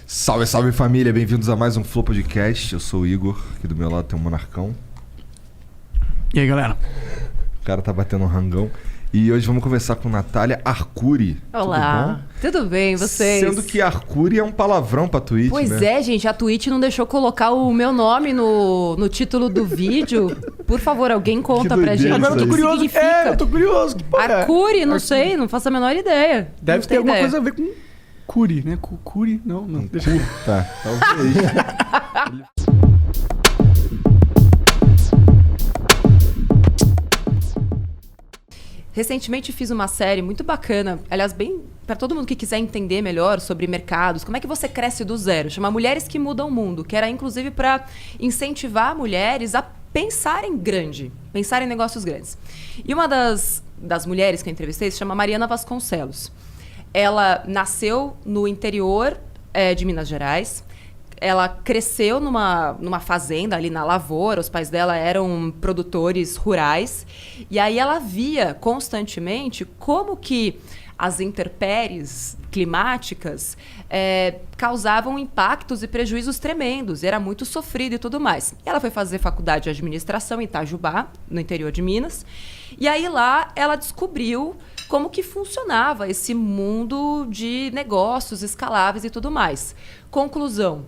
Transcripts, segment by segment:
Salve, salve família, bem-vindos a mais um Flow Podcast. Eu sou o Igor, aqui do meu lado tem o Monarcão. E aí, galera? O cara tá batendo um rangão. E hoje vamos conversar com Natália Arcuri. Olá, tudo bem, vocês? Sendo que Arcuri é um palavrão pra Twitch, Pois né? é, gente, a Twitch não deixou colocar o meu nome no título do vídeo. Por favor, alguém conta pra gente. Agora eu tô o que curioso. significa. Eu tô curioso. Que porra é? Arcuri, não sei, não faço a menor ideia. Deve Não ter tenho alguma ideia. coisa a ver com curi, né? Curi? Não. Deixa eu... Tá, talvez. Recentemente fiz uma série muito bacana, aliás, bem para todo mundo que quiser entender melhor sobre mercados, como é que você cresce do zero, chama Mulheres que Mudam o Mundo, que era inclusive para incentivar mulheres a pensarem grande, pensar em negócios grandes. E uma das mulheres que eu entrevistei se chama Mariana Vasconcelos. Ela nasceu no interior de Minas Gerais. Ela cresceu numa fazenda ali na lavoura, os pais dela eram produtores rurais, e aí ela via constantemente como que as intempéries climáticas causavam impactos e prejuízos tremendos, era muito sofrido e tudo mais. Ela foi fazer faculdade de administração em Itajubá, no interior de Minas, e aí lá ela descobriu como que funcionava esse mundo de negócios escaláveis e tudo mais. Conclusão.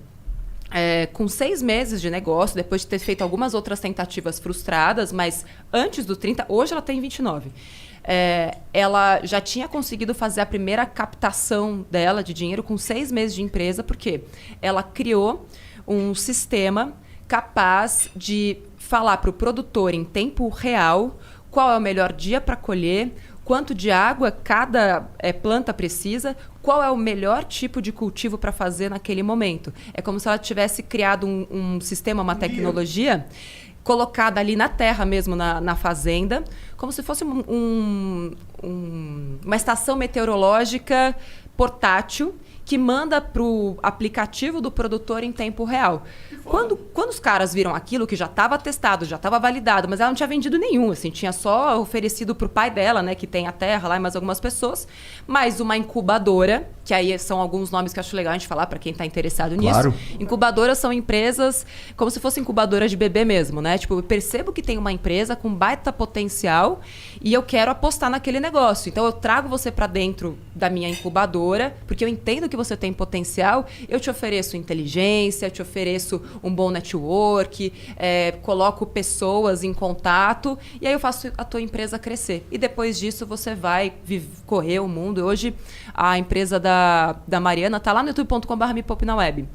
Com 6 meses de negócio, depois de ter feito algumas outras tentativas frustradas, mas antes dos 30, hoje ela tem 29, ela já tinha conseguido fazer a primeira captação dela de dinheiro com 6 meses de empresa, porque ela criou um sistema capaz de falar para o produtor em tempo real qual é o melhor dia para colher, quanto de água cada planta precisa, qual é o melhor tipo de cultivo para fazer naquele momento. É como se ela tivesse criado um sistema, uma tecnologia colocada ali na terra mesmo, na fazenda, como se fosse uma estação meteorológica portátil que manda para o aplicativo do produtor em tempo real. Quando os caras viram aquilo, que já estava testado, já estava validado, mas ela não tinha vendido nenhum, assim, tinha só oferecido para o pai dela, né, que tem a terra lá e mais algumas pessoas, mais uma incubadora, que aí são alguns nomes que eu acho legal a gente falar para quem está interessado nisso. Claro. Incubadoras são empresas como se fosse incubadora de bebê mesmo, né? Tipo, eu percebo que tem uma empresa com baita potencial e eu quero apostar naquele negócio. Então eu trago você para dentro da minha incubadora, porque eu entendo que você tem potencial, eu te ofereço inteligência, te ofereço um bom network, coloco pessoas em contato e aí eu faço a tua empresa crescer. E depois disso você vai correr o mundo. Hoje a empresa da Mariana está lá no youtube.com/mepopnaweb.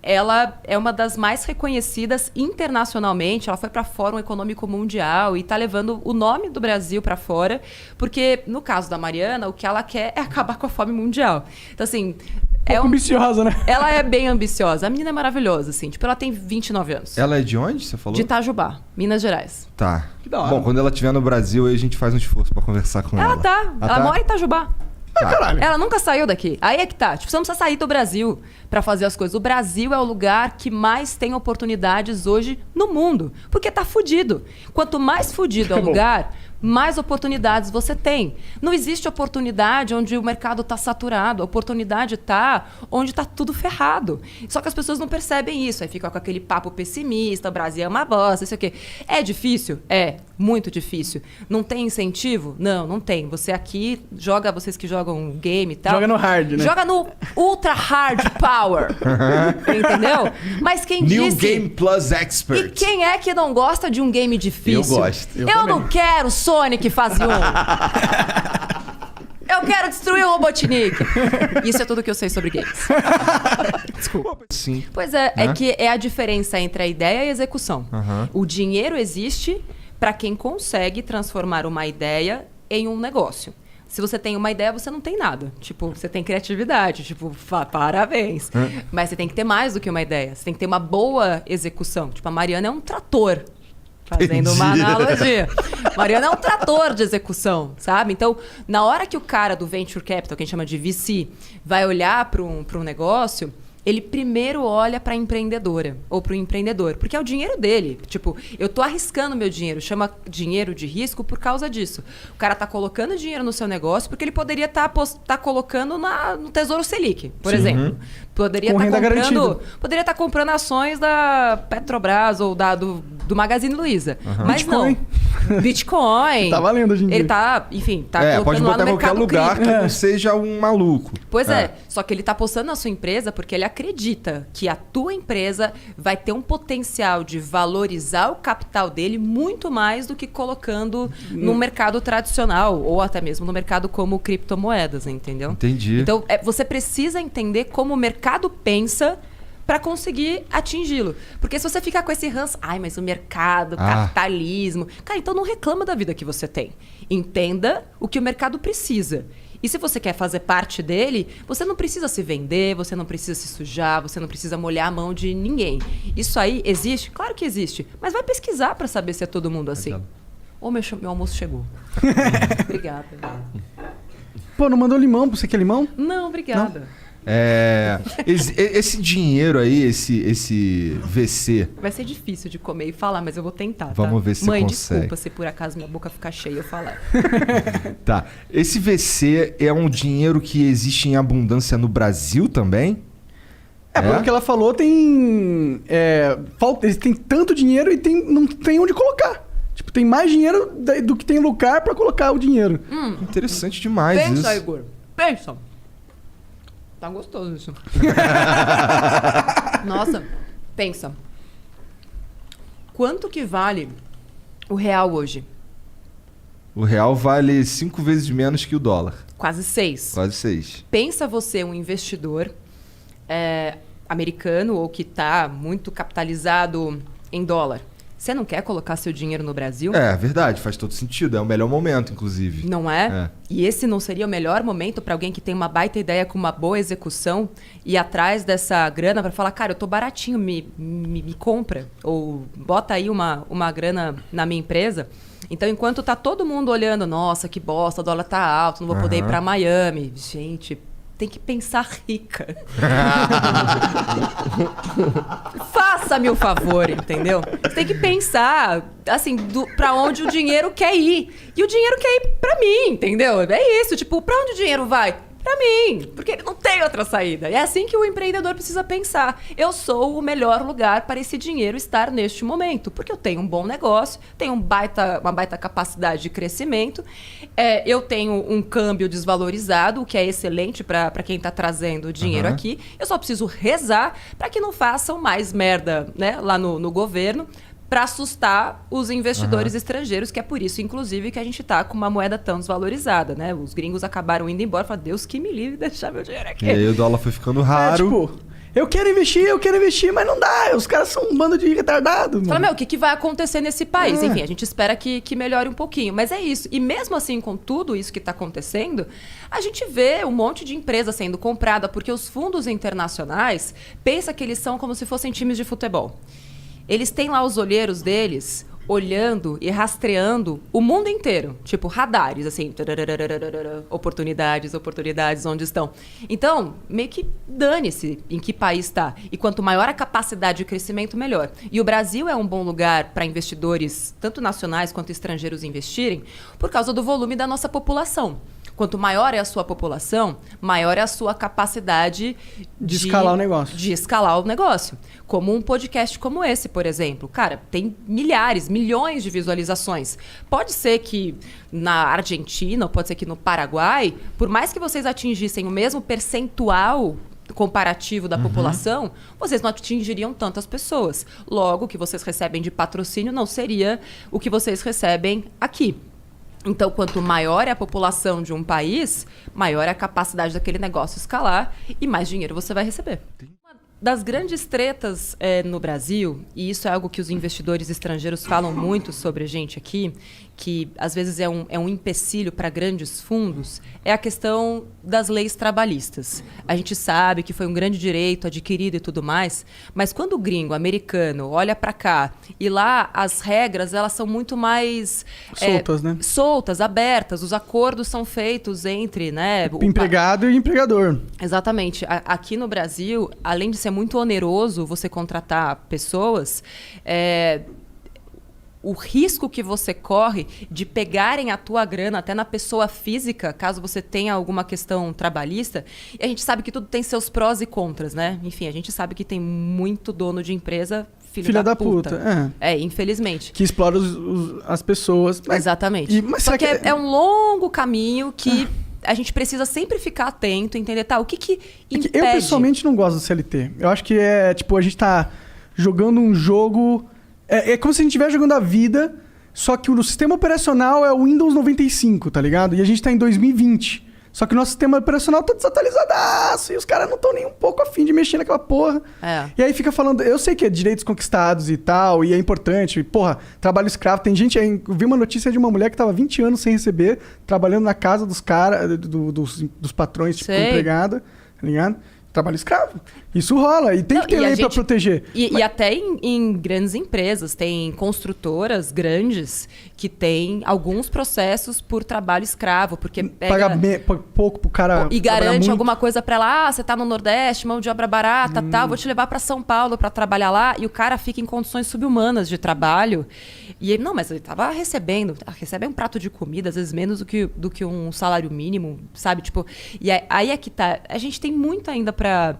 Ela é uma das mais reconhecidas internacionalmente. Ela foi para Fórum Econômico Mundial e está levando o nome do Brasil para fora, porque no caso da Mariana, o que ela quer é acabar com a fome mundial. Então, assim... ambiciosa, né? Ela é bem ambiciosa. A menina é maravilhosa, assim. Tipo, ela tem 29 anos. Ela é de onde, você falou? De Itajubá, Minas Gerais. Tá. Que da hora. Bom, quando ela estiver no Brasil, aí a gente faz um esforço pra conversar com ela. Ela mora em Itajubá. Tá. Caralho. Ela nunca saiu daqui. Aí é que tá. Tipo, você não precisa sair do Brasil pra fazer as coisas. O Brasil é o lugar que mais tem oportunidades hoje no mundo. Porque tá fudido. Quanto mais fudido é o lugar, mais oportunidades você tem. Não existe oportunidade onde o mercado está saturado. A oportunidade está onde está tudo ferrado. Só que as pessoas não percebem isso. Aí fica com aquele papo pessimista, o Brasil é uma bosta, isso aqui. É difícil? É. Muito difícil. Não tem incentivo? Não tem. Você aqui joga, vocês que jogam game e tal. Joga no hard, né? Joga no ultra hard power. Entendeu? Mas quem New disse... Game Plus Expert. E quem é que não gosta de um game difícil? Eu gosto. Eu não quero Sonic fase 1. Eu quero destruir o Robotnik. Isso é tudo que eu sei sobre games. Desculpa. Sim. Pois é, é que é a diferença entre a ideia e a execução. O dinheiro existe para quem consegue transformar uma ideia em um negócio. Se você tem uma ideia, você não tem nada. Tipo, você tem criatividade. Tipo, parabéns. Mas você tem que ter mais do que uma ideia. Você tem que ter uma boa execução. Tipo, a Mariana é um trator. Fazendo uma analogia. Mariana é um trator de execução, sabe? Então, na hora que o cara do Venture Capital, que a gente chama de VC, vai olhar para um negócio, ele primeiro olha para a empreendedora ou para o empreendedor, porque é o dinheiro dele. Tipo, eu tô arriscando meu dinheiro, chama dinheiro de risco por causa disso. O cara tá colocando dinheiro no seu negócio porque ele poderia estar colocando no Tesouro Selic, por exemplo. Poderia estar comprando ações da Petrobras ou do Magazine Luiza. Mas Bitcoin. não. Bitcoin. Tá valendo hoje em dia. Ele tá, enfim, colocando pode lá botar no em qualquer mercado lugar cripto. que não seja um maluco. Pois é, só que ele está apostando na sua empresa porque ele acredita que a tua empresa vai ter um potencial de valorizar o capital dele muito mais do que colocando no mercado tradicional ou até mesmo no mercado como criptomoedas, entendeu? Entendi. Então, você precisa entender como o mercado pensa para conseguir atingi-lo. Porque se você ficar com esse ranço, mas o mercado, capitalismo... Cara, então não reclama da vida que você tem. Entenda o que o mercado precisa. E se você quer fazer parte dele, você não precisa se vender, você não precisa se sujar, você não precisa molhar a mão de ninguém. Isso aí existe? Claro que existe. Mas vai pesquisar para saber se é todo mundo assim. Ô, meu almoço chegou. Obrigada. Pô, não mandou limão? Você quer limão? Não, obrigada. Não. Esse dinheiro aí, esse VC... Vai ser difícil de comer e falar, mas eu vou tentar, Vamos ver se Mãe, você consegue. desculpa se por acaso minha boca ficar cheia eu falar. Tá. Esse VC é um dinheiro que existe em abundância no Brasil também? Pelo que ela falou, tem... eles têm tanto dinheiro e não tem onde colocar. Tipo, tem mais dinheiro do que tem lugar pra colocar o dinheiro. Interessante demais isso. Pensa, Igor. Pensa. Tá gostoso isso. Nossa, pensa. Quanto que vale o real hoje? O real vale 5 vezes menos que o dólar. Quase 6. Quase 6. Pensa você, um investidor americano ou que está muito capitalizado em dólar. Você não quer colocar seu dinheiro no Brasil? É verdade, faz todo sentido. É o melhor momento, inclusive. Não é? E esse não seria o melhor momento para alguém que tem uma baita ideia com uma boa execução e atrás dessa grana para falar, cara, eu tô baratinho, me compra. Ou bota aí uma grana na minha empresa. Então, enquanto tá todo mundo olhando, nossa, que bosta, o dólar tá alto, não vou poder ir para Miami. Gente, tem que pensar rica. Faça-me o favor, entendeu? Você tem que pensar, assim, pra onde o dinheiro quer ir. E o dinheiro quer ir pra mim, entendeu? É isso, tipo, pra onde o dinheiro vai? Pra mim, porque ele não tem outra saída. É assim que o empreendedor precisa pensar. Eu sou o melhor lugar para esse dinheiro estar neste momento, porque eu tenho um bom negócio, tenho uma baita capacidade de crescimento, eu tenho um câmbio desvalorizado, o que é excelente para quem está trazendo o dinheiro aqui. Eu só preciso rezar para que não façam mais merda, né, lá no governo, para assustar os investidores estrangeiros, que é por isso, inclusive, que a gente tá com uma moeda tão desvalorizada, né? Os gringos acabaram indo embora, falaram, Deus que me livre, deixar meu dinheiro aqui. E aí o dólar foi ficando raro. Eu quero investir, mas não dá. Os caras são um bando de retardado. Fala, o que vai acontecer nesse país? Enfim, a gente espera que melhore um pouquinho. Mas é isso. E mesmo assim, com tudo isso que está acontecendo, a gente vê um monte de empresa sendo comprada, porque os fundos internacionais pensam que eles são como se fossem times de futebol. Eles têm lá os olheiros deles olhando e rastreando o mundo inteiro. Tipo, radares, assim. Oportunidades, onde estão. Então, meio que dane-se em que país está. E quanto maior a capacidade de crescimento, melhor. E o Brasil é um bom lugar para investidores, tanto nacionais quanto estrangeiros, investirem, por causa do volume da nossa população. Quanto maior é a sua população, maior é a sua capacidade de escalar o negócio. De escalar o negócio. Como um podcast como esse, por exemplo. Cara, tem milhões de visualizações. Pode ser que na Argentina, ou pode ser que no Paraguai, por mais que vocês atingissem o mesmo percentual comparativo da população, vocês não atingiriam tantas pessoas. Logo, o que vocês recebem de patrocínio não seria o que vocês recebem aqui. Então, quanto maior é a população de um país, maior é a capacidade daquele negócio escalar e mais dinheiro você vai receber. Uma das grandes tretas no Brasil, e isso é algo que os investidores estrangeiros falam muito sobre a gente aqui, que às vezes é um empecilho para grandes fundos, é a questão das leis trabalhistas. A gente sabe que foi um grande direito adquirido e tudo mais, mas quando o gringo americano olha para cá e lá as regras elas são muito mais soltas, né? Soltas, abertas. Os acordos são feitos entre, né, o empregado e empregador. Exatamente. Aqui no Brasil, além de ser muito oneroso você contratar pessoas, o risco que você corre de pegarem a tua grana até na pessoa física, caso você tenha alguma questão trabalhista, e a gente sabe que tudo tem seus prós e contras, né? Enfim, a gente sabe que tem muito dono de empresa filha da puta. Infelizmente. Que explora as pessoas. Exatamente. Só que é um longo caminho que a gente precisa sempre ficar atento, entender, o que impede? Eu, pessoalmente, não gosto do CLT. Eu acho que a gente tá jogando um jogo... É como se a gente estivesse jogando a vida, só que o sistema operacional é o Windows 95, tá ligado? E a gente tá em 2020. Só que o nosso sistema operacional tá desatualizadaço e os caras não estão nem um pouco afim de mexer naquela porra. E aí fica falando... Eu sei que é direitos conquistados e tal, e é importante. Porra, trabalho escravo. Tem gente... Eu vi uma notícia de uma mulher que tava 20 anos sem receber, trabalhando na casa dos caras, dos patrões, tipo, empregada, tá ligado? Trabalho escravo. Isso rola. E tem que ter lei pra proteger. E até em grandes empresas. Tem construtoras grandes que têm alguns processos por trabalho escravo. Porque paga pouco pro cara. E garante alguma coisa pra ela. Você tá no Nordeste, mão de obra barata, tal. Vou te levar pra São Paulo pra trabalhar lá. E o cara fica em condições subhumanas de trabalho. E ele, mas ele tava recebendo. Recebe um prato de comida, às vezes menos do que um salário mínimo, sabe? Tipo, e aí é que tá. A gente tem muito ainda pra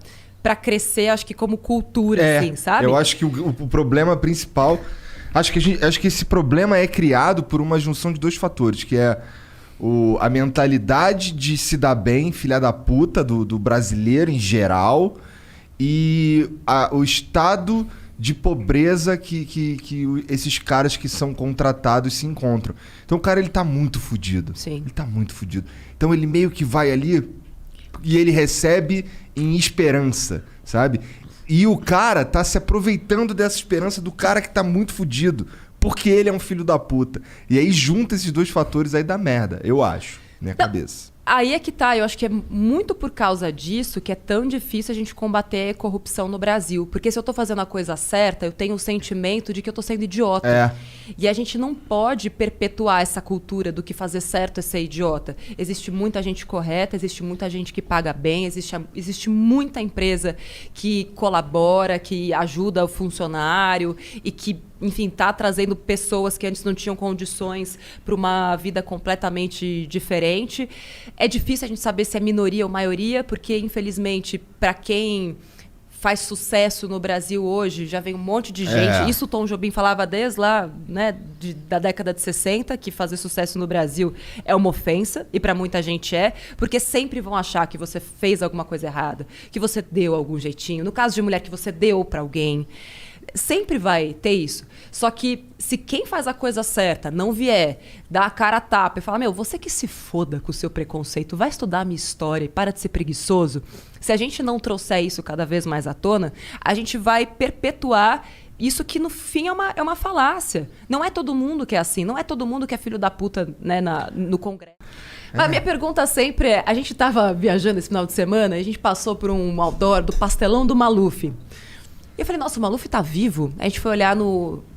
crescer, acho que como cultura, assim, sabe? Eu acho que o problema principal... Acho que esse problema é criado por uma junção de 2 fatores, que é a mentalidade de se dar bem, filha da puta, do brasileiro em geral, e o estado de pobreza que esses caras que são contratados se encontram. Então o cara, ele tá muito fudido. Sim. Ele tá muito fudido. Então ele meio que vai ali e ele recebe em esperança, sabe? E o cara tá se aproveitando dessa esperança do cara que tá muito fudido, porque ele é um filho da puta. E aí junta esses 2 fatores, aí dá merda, eu acho, na minha cabeça. Aí é que tá, eu acho que é muito por causa disso que é tão difícil a gente combater a corrupção no Brasil. Porque se eu tô fazendo a coisa certa, eu tenho o sentimento de que eu tô sendo idiota. E a gente não pode perpetuar essa cultura do que fazer certo é ser idiota. Existe muita gente correta, existe muita gente que paga bem, existe muita empresa que colabora, que ajuda o funcionário e que, enfim, tá trazendo pessoas que antes não tinham condições para uma vida completamente diferente. É difícil a gente saber se é minoria ou maioria, porque, infelizmente, para quem faz sucesso no Brasil hoje, já vem um monte de gente. Isso o Tom Jobim falava desde lá, né, da década de 60, que fazer sucesso no Brasil é uma ofensa, e para muita gente porque sempre vão achar que você fez alguma coisa errada, que você deu algum jeitinho. No caso de mulher, que você deu para alguém. Sempre vai ter isso. Só que se quem faz a coisa certa não vier, dar a cara a tapa e falar, você que se foda com o seu preconceito, vai estudar a minha história e para de ser preguiçoso. Se a gente não trouxer isso cada vez mais à tona, a gente vai perpetuar isso que no fim é uma falácia. Não é todo mundo que é assim, não é todo mundo que é filho da puta, né, no Congresso. A minha pergunta sempre é, a gente tava viajando esse final de semana e a gente passou por um outdoor do pastelão do Maluf. E eu falei, nossa, o Maluf tá vivo? A gente foi olhar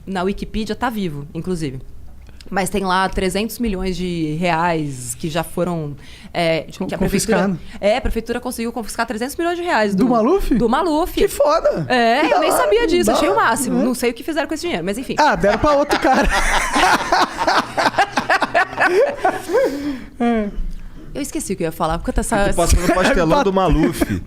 na Wikipedia, tá vivo, inclusive. Mas tem lá 300 milhões de reais que já foram... que a prefeitura conseguiu confiscar 300 milhões de reais. Do Maluf? Do Maluf. Que foda! Eu nem sabia disso, achei o máximo. Não sei o que fizeram com esse dinheiro, mas enfim. Deram pra outro cara. Eu esqueci o que eu ia falar. Porque eu tô passando o pastelão do Maluf.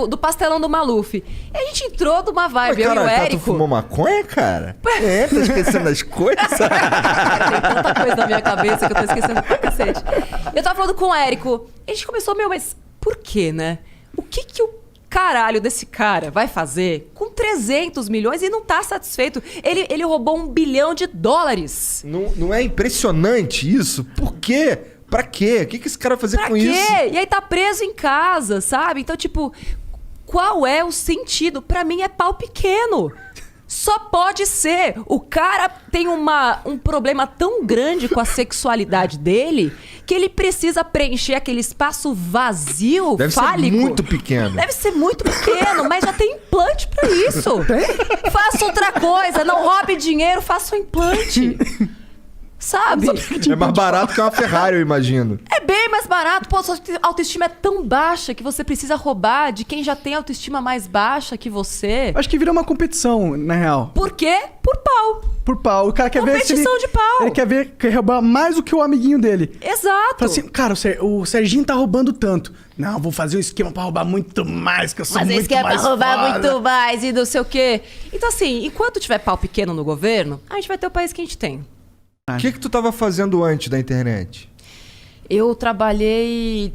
Do pastelão do Maluf. E a gente entrou numa vibe, eu e o Érico. Tu fumou maconha, cara? Tá esquecendo as coisas? Cara, tem tanta coisa na minha cabeça que eu tô esquecendo pra cacete. Eu tava falando com o Érico. E a gente começou, mas por quê, né? O que o caralho desse cara vai fazer com 300 milhões e não tá satisfeito? Ele roubou $1 bilhão. Não é impressionante isso? Por quê? Pra quê? O que esse cara vai fazer com isso? E aí tá preso em casa, sabe? Então, tipo, qual é o sentido? Pra mim é pau pequeno. Só pode ser. O cara tem um problema tão grande com a sexualidade dele que ele precisa preencher aquele espaço vazio, Deve fálico. ser muito pequeno. Deve ser muito pequeno, mas já tem implante pra isso. Faça outra coisa, não roube dinheiro, faça um implante. Sabe? É mais barato que uma Ferrari, eu imagino. É bem mais barato. Pô, sua autoestima é tão baixa que você precisa roubar de quem já tem autoestima mais baixa que você. Acho que vira uma competição, na real. Por quê? Por pau. Por pau. O cara quer ver se Competição de pau. Ele quer roubar mais do que o amiguinho dele. Exato. Fala assim, cara, o Serginho tá roubando tanto. Não, vou fazer um esquema pra roubar muito mais, que eu sou Mas muito esse quer mais roubar foda. muito mais e não sei o quê. Então, assim, enquanto tiver pau pequeno no governo, a gente vai ter o país que a gente tem. O que tu tava fazendo antes da internet? Eu trabalhei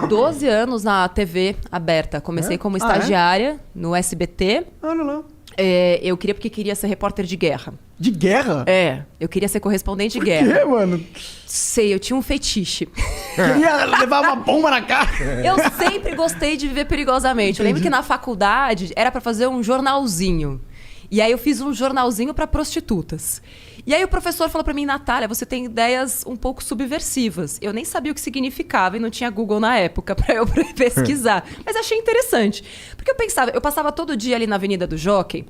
12 anos na TV aberta. Comecei como estagiária no SBT. Olha lá. Eu queria porque queria ser repórter de guerra. De guerra? Eu queria ser correspondente de Por guerra. quê, mano? Sei, eu tinha um fetiche. Queria levar uma bomba na cara. Eu sempre gostei de viver perigosamente. Eu lembro que na faculdade era pra fazer um jornalzinho. E aí eu fiz um jornalzinho pra prostitutas. E aí o professor falou pra mim, Natália, você tem ideias um pouco subversivas. Eu nem sabia o que significava e não tinha Google na época pra eu pesquisar. Mas achei interessante. Porque eu passava todo dia ali na Avenida do Jockey.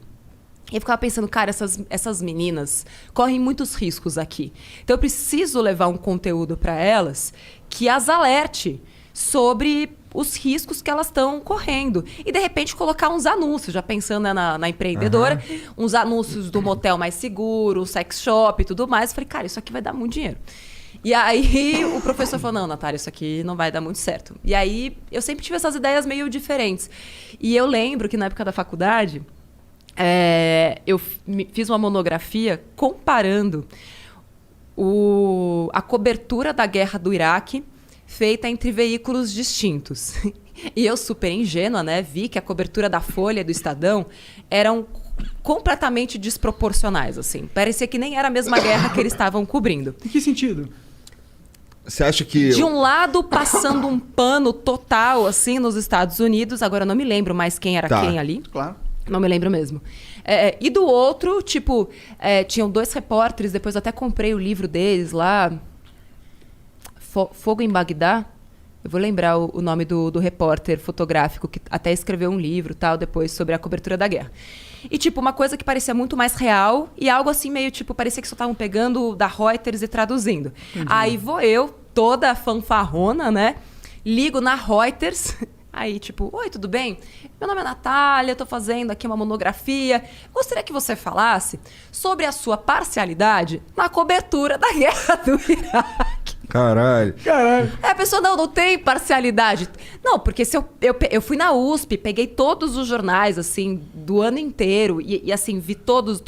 E eu ficava pensando, cara, essas meninas correm muitos riscos aqui. Então eu preciso levar um conteúdo pra elas que as alerte sobre os riscos que elas estão correndo. E, de repente, colocar uns anúncios, já pensando na empreendedora, uns anúncios do motel mais seguro, sex shop e tudo mais. Eu falei, cara, isso aqui vai dar muito dinheiro. E aí o professor falou, não, Natália, isso aqui não vai dar muito certo. E aí eu sempre tive essas ideias meio diferentes. E eu lembro que na época da faculdade, eu fiz uma monografia comparando a cobertura da guerra do Iraque feita entre veículos distintos. E eu, super ingênua, né, vi que a cobertura da Folha e do Estadão eram completamente desproporcionais, assim. Parecia que nem era a mesma guerra que eles estavam cobrindo. Em que sentido? Você acha que... De um lado, passando um pano total, assim, nos Estados Unidos. Agora, eu não me lembro mais quem era quem ali. Claro. Não me lembro mesmo. E do outro, tipo, tinham 2 repórteres, depois eu até comprei o livro deles lá... Fogo em Bagdá, eu vou lembrar o nome do repórter fotográfico que até escreveu um livro tal depois sobre a cobertura da guerra. E tipo, uma coisa que parecia muito mais real e algo assim meio tipo, parecia que só estavam pegando da Reuters e traduzindo. Entendi. Aí vou eu, toda fanfarrona, né? Ligo na Reuters, aí tipo, oi, tudo bem? Meu nome é Natália, eu tô fazendo aqui uma monografia. Gostaria que você falasse sobre a sua parcialidade na cobertura da guerra do Iraque. Caralho. A pessoa, não tem parcialidade. Não, porque se eu fui na USP, peguei todos os jornais, assim, do ano inteiro. E assim, vi todos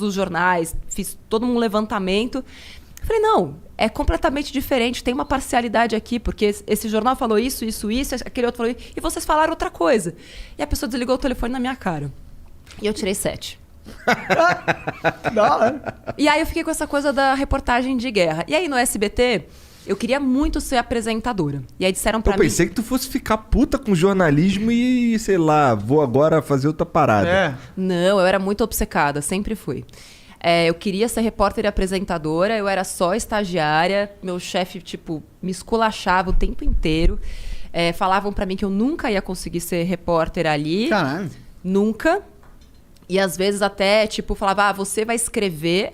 os jornais. Fiz todo um levantamento. Falei, não, é completamente diferente. Tem uma parcialidade aqui, porque esse jornal falou isso, aquele outro falou isso. E vocês falaram outra coisa. E a pessoa desligou o telefone na minha cara. E eu tirei 7. E aí eu fiquei com essa coisa da reportagem de guerra. E aí no SBT, eu queria muito ser apresentadora. E aí disseram pra mim... Eu pensei que tu fosse ficar puta com jornalismo e, sei lá, vou agora fazer outra parada. Não, eu era muito obcecada, sempre fui. Eu queria ser repórter e apresentadora, eu era só estagiária. Meu chefe, tipo, me esculachava o tempo inteiro. Falavam pra mim que eu nunca ia conseguir ser repórter ali. Caralho. Nunca. E às vezes até, tipo, falava, você vai escrever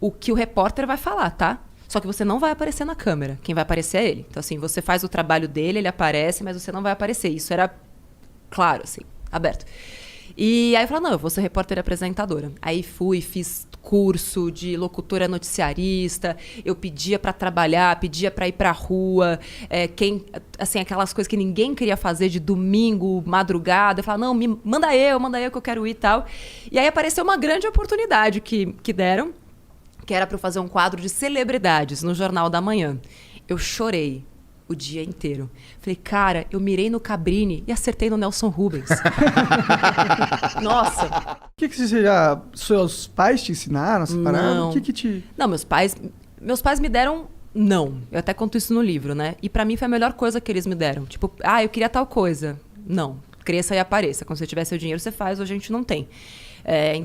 o que o repórter vai falar, tá? Só que você não vai aparecer na câmera. Quem vai aparecer é ele. Então, assim, você faz o trabalho dele, ele aparece, mas você não vai aparecer. Isso era claro, assim, aberto. E aí eu falei, não, eu vou ser repórter e apresentadora. Aí fiz curso de locutora noticiarista, eu pedia pra trabalhar, pedia pra ir pra rua, assim, aquelas coisas que ninguém queria fazer de domingo, madrugada. Eu falava, não, manda eu que eu quero ir e tal. E aí apareceu uma grande oportunidade que deram, que era pra eu fazer um quadro de celebridades no Jornal da Manhã. Eu chorei o dia inteiro. Falei, cara, eu mirei no Cabrini e acertei no Nelson Rubens. Nossa. O que seus pais te ensinaram essa parada? Não. O que te... Não, meus pais me deram não. Eu até conto isso no livro, né? E pra mim foi a melhor coisa que eles me deram. Tipo, eu queria tal coisa. Não. cresça e apareça. Quando você tiver seu dinheiro, você faz, hoje a gente não tem.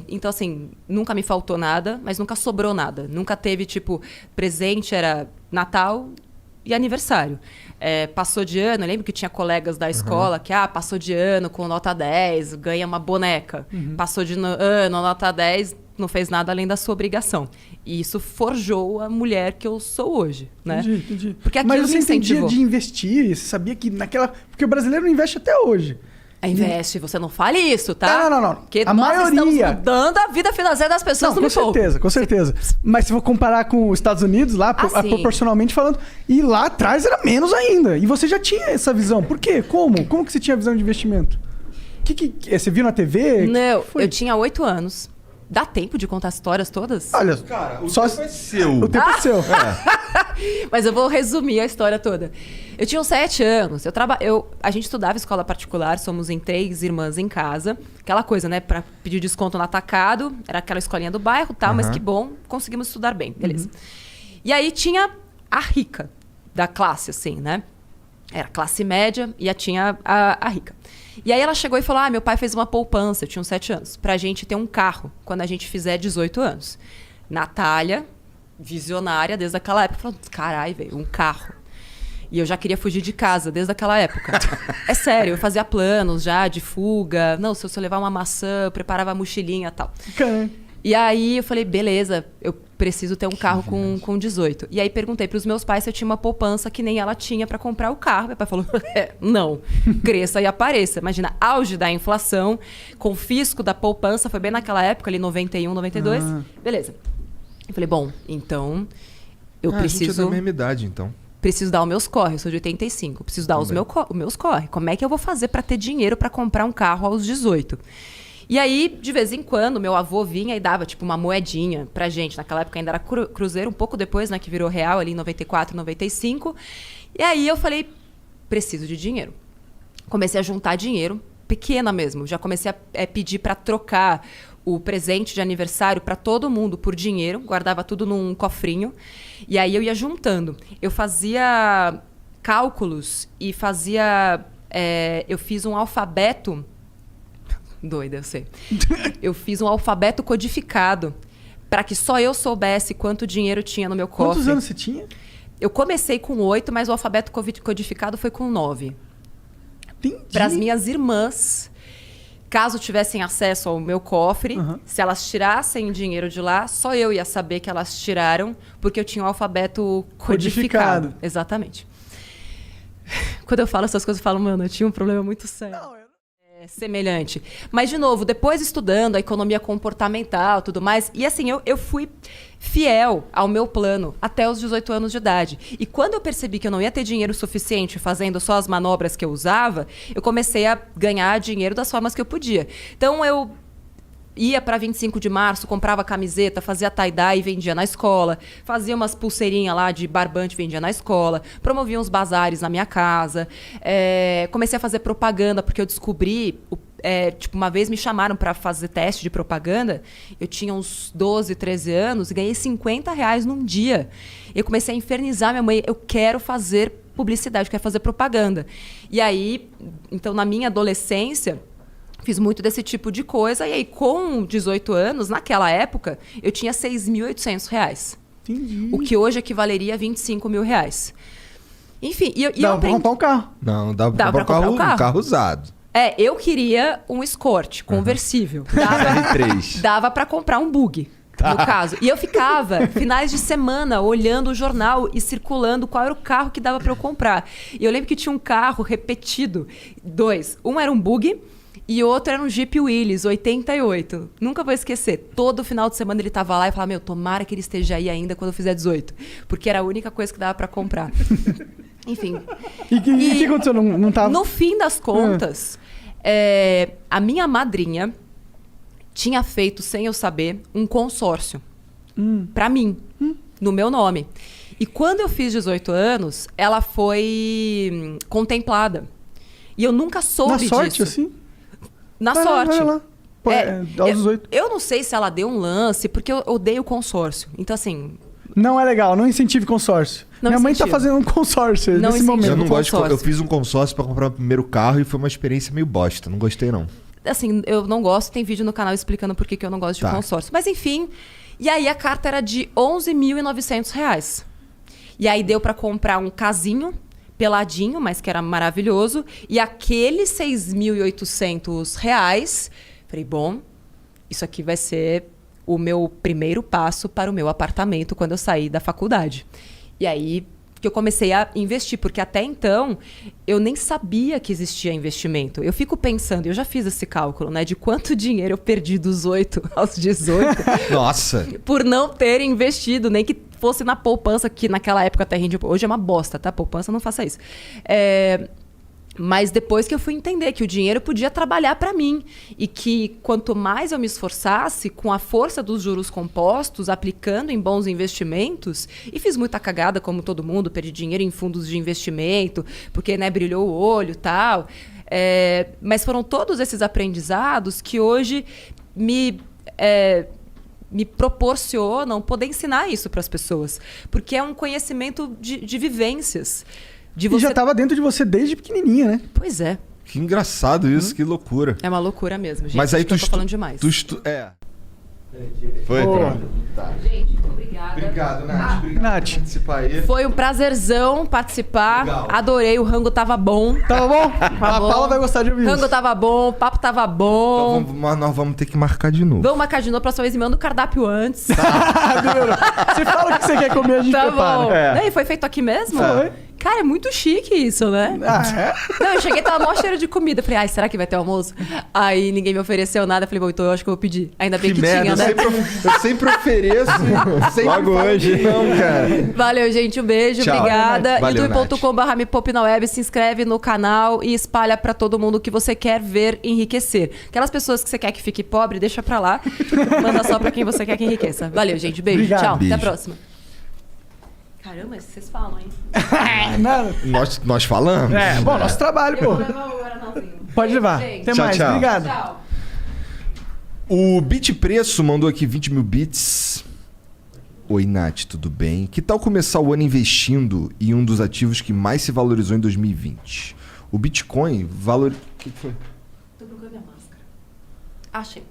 Então, assim, nunca me faltou nada, mas nunca sobrou nada. Nunca teve, tipo, presente era Natal e aniversário. Passou de ano, eu lembro que tinha colegas da escola que, passou de ano com nota 10, ganha uma boneca. Passou de ano, nota 10, não fez nada além da sua obrigação. E isso forjou a mulher que eu sou hoje, né? Entendi. Porque aquilo Mas você me entendia incentivou. de investir? Você sabia que naquela... Porque o brasileiro não investe até hoje. Investe, você não fale isso, tá? Não. Porque A nós estamos maioria... mudando a vida financeira das pessoas Não, no com certeza. Mas se for comparar com os Estados Unidos, lá, sim. proporcionalmente falando, e lá atrás era menos ainda. E você já tinha essa visão. Por quê? Como? Como que você tinha a visão de investimento? Você viu na TV? Não, eu tinha 8 anos. Dá tempo de contar as histórias todas? Olha, Cara, o tempo é seu. O tempo é seu. Mas eu vou resumir a história toda. Eu tinha uns 7 anos. A gente estudava escola particular, somos em 3 irmãs em casa. Aquela coisa, né? Pra pedir desconto no atacado. Era aquela escolinha do bairro e tal, mas que bom, conseguimos estudar bem. Beleza. E aí tinha a rica da classe, assim, né? Era classe média e tinha a rica. E aí ela chegou e falou, meu pai fez uma poupança, eu tinha uns 7 anos, pra gente ter um carro quando a gente fizer 18 anos. Natália, visionária desde aquela época, falou, carai, velho, um carro. E eu já queria fugir de casa desde aquela época. É sério, eu fazia planos já de fuga. Não, se eu levar uma maçã, eu preparava a mochilinha e tal. Caramba. E aí eu falei, beleza, eu preciso ter um carro com 18. E aí perguntei pros meus pais se eu tinha uma poupança que nem ela tinha pra comprar o carro. Meu pai falou, não, cresça e apareça. Imagina, auge da inflação, confisco da poupança, foi bem naquela época, ali 91, 92. Beleza. Eu falei, bom, então eu preciso... A gente é da mesma idade, então. Preciso dar os meus corre, eu sou de 85. Preciso dar os meus corre. Como é que eu vou fazer pra ter dinheiro pra comprar um carro aos 18? E aí, de vez em quando, meu avô vinha e dava, tipo, uma moedinha pra gente. Naquela época ainda era cruzeiro, um pouco depois, né, que virou real, ali em 94, 95. E aí eu falei, preciso de dinheiro. Comecei a juntar dinheiro, pequena mesmo. Já comecei a pedir pra trocar o presente de aniversário pra todo mundo por dinheiro. Guardava tudo num cofrinho. E aí eu ia juntando. Eu fazia cálculos e fazia... eu fiz um alfabeto... Doida, eu sei. Eu fiz um alfabeto codificado para que só eu soubesse quanto dinheiro tinha no meu cofre. Quantos anos você tinha? Eu comecei com 8, mas o alfabeto codificado foi com 9. Entendi. Para as minhas irmãs, caso tivessem acesso ao meu cofre, se elas tirassem dinheiro de lá, só eu ia saber que elas tiraram, porque eu tinha o alfabeto codificado. Exatamente. Quando eu falo essas coisas, eu falo, mano, eu tinha um problema muito sério. Não, semelhante. Mas, de novo, depois estudando a economia comportamental, tudo mais, e assim, eu fui fiel ao meu plano até os 18 anos de idade. E quando eu percebi que eu não ia ter dinheiro suficiente fazendo só as manobras que eu usava, eu comecei a ganhar dinheiro das formas que eu podia. Então, eu ia para 25 de março, comprava camiseta, fazia tie-dye e vendia na escola, fazia umas pulseirinhas lá de barbante e vendia na escola, promovia uns bazares na minha casa, comecei a fazer propaganda, porque eu descobri, tipo, uma vez me chamaram para fazer teste de propaganda, eu tinha uns 12, 13 anos e ganhei R$50 num dia. Eu comecei a infernizar minha mãe, eu quero fazer publicidade, eu quero fazer propaganda. E aí, então, na minha adolescência... Fiz muito desse tipo de coisa. E aí, com 18 anos, naquela época, eu tinha R$6.800. Entendi. O que hoje equivaleria a R$25.000. Enfim, dava pra comprar um carro. Não, dava pra comprar um carro usado. Eu queria um Escort conversível. Dava pra comprar um bug, no caso. E eu ficava, finais de semana, olhando o jornal e circulando qual era o carro que dava pra eu comprar. E eu lembro que tinha um carro repetido. 2. Um era um bug... E outro era um Jeep Willys, 88. Nunca vou esquecer. Todo final de semana ele tava lá e falava, tomara que ele esteja aí ainda quando eu fizer 18. Porque era a única coisa que dava pra comprar. Enfim. E o que aconteceu? Não tava... No fim das contas, a minha madrinha tinha feito, sem eu saber, um consórcio. Pra mim. No meu nome. E quando eu fiz 18 anos, ela foi contemplada. E eu nunca soube disso. Na sorte, assim? Na sorte. Vai lá. Pô, aos 18. Eu não sei se ela deu um lance, porque eu odeio consórcio. Então, assim, Não é legal, não incentive consórcio. Não Minha mãe incentiva. tá fazendo um consórcio Não nesse incentiva. momento. Eu não gosto de, consórcio. eu fiz um consórcio pra comprar meu primeiro carro e foi uma experiência meio bosta. Não gostei, não. Assim, eu não gosto, tem vídeo no canal explicando por que eu não gosto de Tá. consórcio. Mas enfim, e aí a carta era de R$11.900. E aí deu pra comprar um casinho, peladinho, mas que era maravilhoso. E aqueles R$6.800, falei, bom, isso aqui vai ser o meu primeiro passo para o meu apartamento quando eu sair da faculdade. E aí que eu comecei a investir, porque até então eu nem sabia que existia investimento. Eu fico pensando, eu já fiz esse cálculo, né, de quanto dinheiro eu perdi dos 8 aos 18 Nossa. por não ter investido, nem que fosse na poupança, que naquela época até rendia. Hoje é uma bosta, tá? Poupança, não faça isso. Mas depois que eu fui entender que o dinheiro podia trabalhar para mim e que quanto mais eu me esforçasse com a força dos juros compostos, aplicando em bons investimentos, e fiz muita cagada como todo mundo, perdi dinheiro em fundos de investimento, porque né, brilhou o olho e tal. Mas foram todos esses aprendizados que hoje me proporcionam poder ensinar isso para as pessoas. Porque é um conhecimento de vivências. E já tava dentro de você desde pequenininha, né? Pois é. Que engraçado isso, que loucura. É uma loucura mesmo, gente. Mas aí Acho que eu tô tu falando demais. Foi, Boa. pronto. Tá. Gente, obrigada. Obrigado, Nath. Obrigado Nath. por participar aí. Foi um prazerzão participar. Legal. Adorei, o rango tava bom. Tava bom? A bom. Paula vai gostar de ouvir O rango isso. tava bom, o papo tava Então, bom. mas nós vamos ter que marcar de novo. Vamos marcar de novo, próxima vez me manda o cardápio antes. Você fala o que você quer comer, a gente Tá prepara. bom. É. E foi feito aqui mesmo? Foi. Cara, é muito chique isso, né? Ah, é? Não, eu cheguei, tava mó cheiro de comida. Falei, ai, será que vai ter almoço? Aí ninguém me ofereceu nada. Falei, bom, então eu acho que eu vou pedir. Ainda bem que, merda, tinha, né? eu sempre ofereço. Sempre Logo falo hoje. que não, cara. Valeu, gente. Um beijo. Tchau. Obrigada. Valeu, youtube.com.br Me Poupe na Web. Se inscreve no canal e espalha pra todo mundo que você quer ver enriquecer. Aquelas pessoas que você quer que fique pobre, deixa pra lá. Manda só pra quem você quer que enriqueça. Valeu, gente. Beijo. Obrigado. Tchau. Beijo. Até a próxima. Caramba, vocês falam, hein? Nada. Nós falamos. É, bom, nosso trabalho, Eu pô. vou levar o Guaranãozinho. Pode levar. Gente. Até Tchau, mais. tchau. Obrigado. Tchau. O Bit Preço mandou aqui 20 mil bits. Oi, Nath, tudo bem? Que tal começar o ano investindo em um dos ativos que mais se valorizou em 2020? O Bitcoin valor... O que foi? Tô procurando minha máscara. Achei.